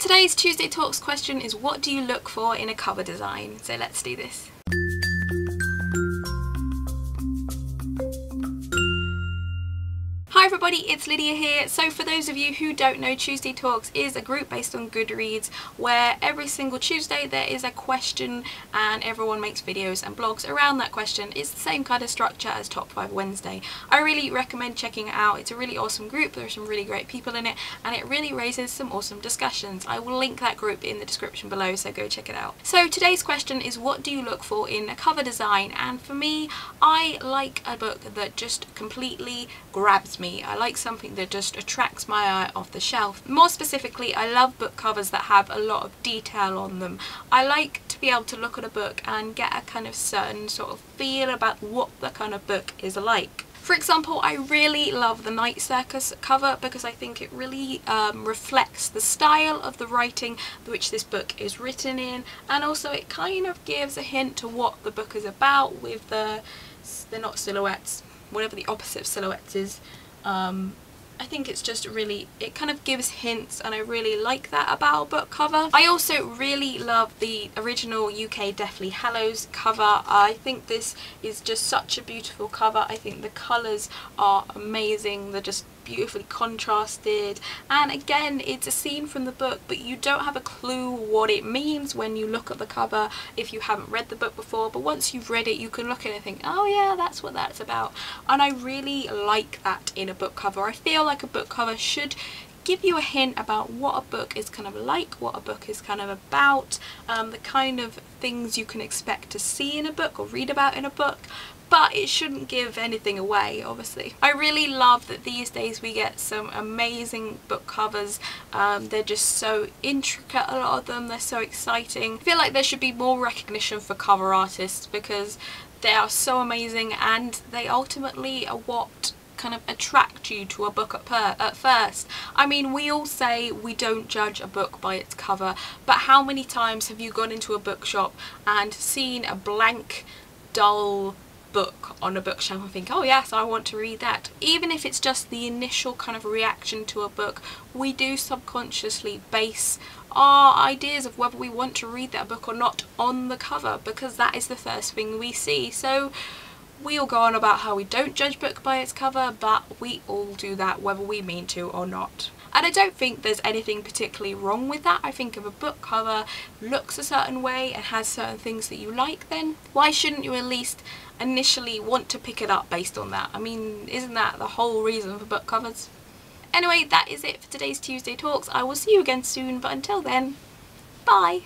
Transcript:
Today's Tuesday Talks question is, what do you look for in a cover design? So let's do this. Hi everybody, it's Lydia here. So for those of you who don't know, Tuesday Talks is a group based on Goodreads where every single Tuesday there is a question and everyone makes videos and blogs around that question. It's the same kind of structure as Top 5 Wednesday. I really recommend checking it out. It's a really awesome group. There are some really great people in it and it really raises some awesome discussions. I will link that group in the description below, so go check it out. So today's question is, what do you look for in a cover design? And for me, I like a book that just completely grabs me. I like something that just attracts my eye off the shelf. More specifically, I love book covers that have a lot of detail on them. I like to be able to look at a book and get a kind of certain sort of feel about what the kind of book is like. For example, I really love the Night Circus cover because I think it really reflects the style of the writing which this book is written in, and also it kind of gives a hint to what the book is about with they're not silhouettes, whatever the opposite of silhouettes is. I think it's just really, it kind of gives hints, and I really like that about a book cover. I also really love the original UK Deathly Hallows cover. I think this is just such a beautiful cover. I think the colours are amazing. They're just beautifully contrasted, and again, it's a scene from the book, but you don't have a clue what it means when you look at the cover if you haven't read the book before. But once you've read it, you can look at it and think, oh yeah, that's what that's about. And I really like that in a book cover. I feel like a book cover should give you a hint about what a book is kind of like, what a book is kind of about, the kind of things you can expect to see in a book or read about in a book, but it shouldn't give anything away, obviously. I really love that these days we get some amazing book covers. They're just so intricate, a lot of them, they're so exciting. I feel like there should be more recognition for cover artists because they are so amazing, and they ultimately are what kind of attract you to a book at first. I mean, we all say we don't judge a book by its cover, but how many times have you gone into a bookshop and seen a blank, dull book on a bookshelf and think, oh yes, I want to read that? Even if it's just the initial kind of reaction to a book, we do subconsciously base our ideas of whether we want to read that book or not on the cover, because that is the first thing we see. So we all go on about how we don't judge book by its cover, but we all do that whether we mean to or not. And I don't think there's anything particularly wrong with that. I think if a book cover looks a certain way and has certain things that you like, then why shouldn't you at least initially want to pick it up based on that? I mean, isn't that the whole reason for book covers? Anyway, that is it for today's Tuesday Talks. I will see you again soon, but until then, bye!